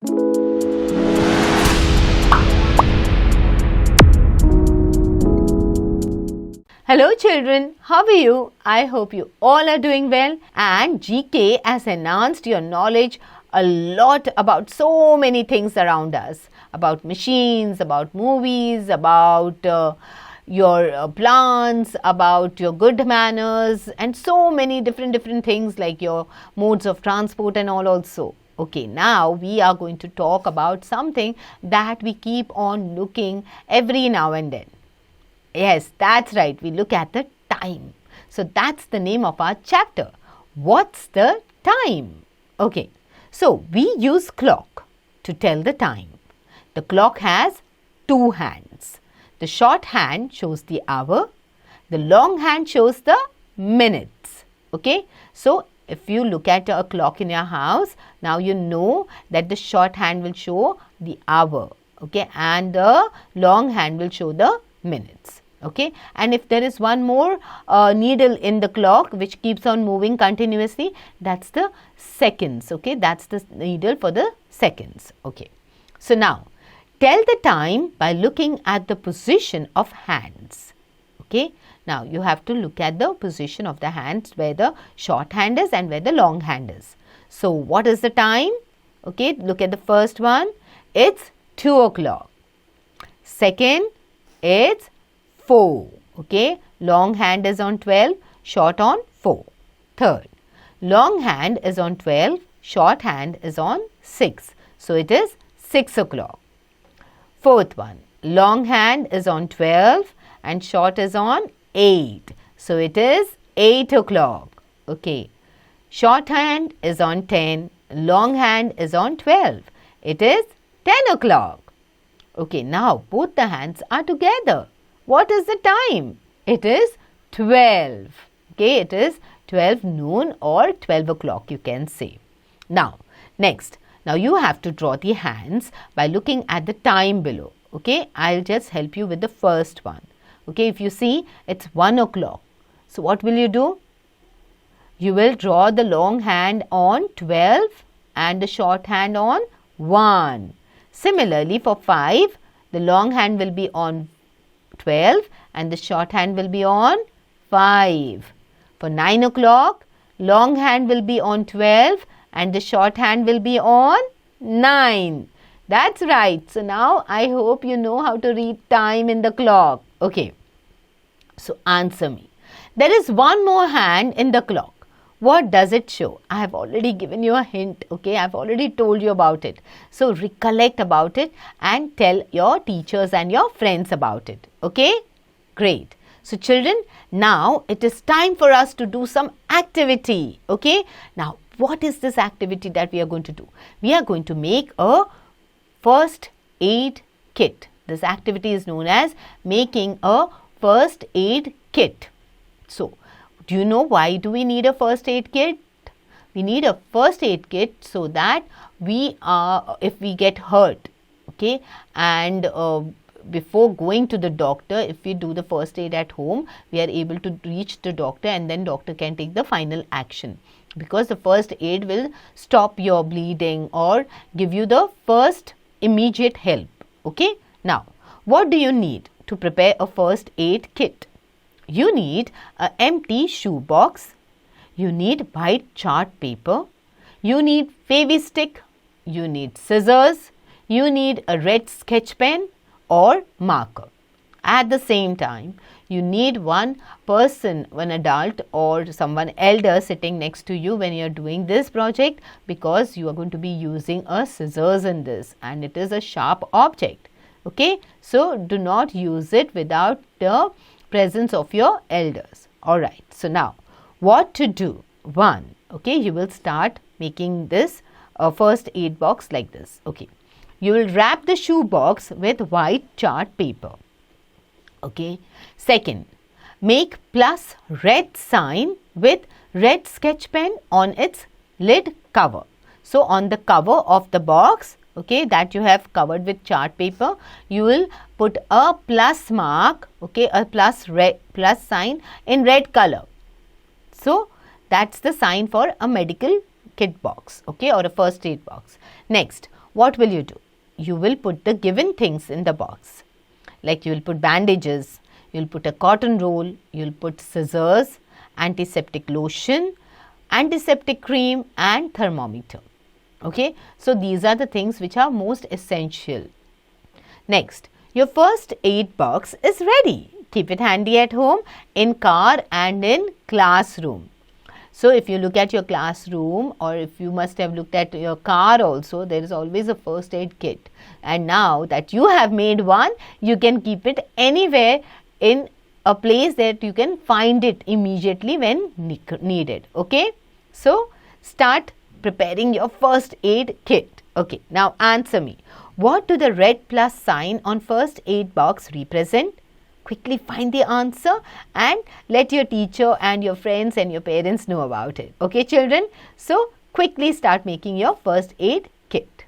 Hello children, how are you? I hope you all are doing well, and GK has enhanced your knowledge a lot about so many things around us, about machines, about movies, about your plants, about your good manners, and so many different things like your modes of transport and all also. Okay, now we are going to talk about something that we keep on looking every now and then. Yes, that's right. We look at the time. So that's the name of our chapter. What's the time? Okay. So we use clock to tell the time. The clock has two hands. The short hand shows the hour. The long hand shows the minutes. Okay. So if you look at a clock in your house, now you know that the short hand will show the hour. Okay. And the long hand will show the minutes. Okay, and if there is one more needle in the clock which keeps on moving continuously, that's the seconds. Okay, that's the needle for the seconds. Okay, so now tell the time by looking at the position of hands. Okay, now you have to look at the position of the hands where the short hand is and where the long hand is. So what is the time? Okay, look at the first one. It's 2 o'clock. Second, it's 4. Okay, long hand is on 12, short on 4. Third, long hand is on 12, short hand is on 6. So it is 6 o'clock. Fourth one, long hand is on 12 and short is on 8. So it is 8 o'clock. Okay, short hand is on 10, long hand is on 12. It is 10 o'clock. Okay, now both the hands are together. What is the time? It is 12. Okay, it is 12 noon or 12 o'clock you can say. Now, next. Now you have to draw the hands by looking at the time below. Okay, I'll just help you with the first one. Okay, if you see, it's 1 o'clock. So what will you do? You will draw the long hand on 12 and the short hand on 1. Similarly, for 5, the long hand will be on 12 and the short hand will be on 5. For 9 o'clock, long hand will be on 12 and the short hand will be on 9. That's right. So now I hope you know how to read time in the clock. Okay. So answer me. There is one more hand in the clock. What does it show? I have already given you a hint. Okay, I have already told you about it. So recollect about it and tell your teachers and your friends about it. Okay, great. So children, now it is time for us to do some activity. Okay, now what is this activity that we are going to do? We are going to make a first aid kit. This activity is known as making a first aid kit. So, do you know why do we need a first aid kit? We need a first aid kit so that if we get hurt, okay, and before going to the doctor, if we do the first aid at home, we are able to reach the doctor and then doctor can take the final action. Because the first aid will stop your bleeding or give you the first immediate help. Okay. Now, what do you need to prepare a first aid kit? You need an empty shoe box. You need white chart paper. You need Fevi-stick. You need scissors. You need a red sketch pen or marker. At the same time, you need one person, one adult or someone elder sitting next to you when you are doing this project, because you are going to be using a scissors in this and it is a sharp object. Okay, so do not use it without the presence of your elders. Alright, so now what to do? 1, okay, you will start making this first aid box like this. Okay, you will wrap the shoe box with white chart paper. Okay, second, make plus red sign with red sketch pen on its lid cover. So on the cover of the box, okay, that you have covered with chart paper, you will put a plus mark, okay, a plus sign in red color. So that's the sign for a medical kit box, okay, or a first aid box. Next, what will you do? You will put the given things in the box. Like you will put bandages, you will put a cotton roll, you will put scissors, antiseptic lotion, antiseptic cream and thermometer. Okay, so these are the things which are most essential. Next, your first aid box is ready. Keep it handy at home, in car and in classroom. So if you look at your classroom, or if you must have looked at your car also, there is always a first aid kit. And now that you have made one, you can keep it anywhere in a place that you can find it immediately when needed. Okay, so start preparing your first aid kit. Okay, now answer me. What do the red plus sign on first aid box represent? Quickly find the answer and let your teacher and your friends and your parents know about it. Okay, children? So quickly start making your first aid kit.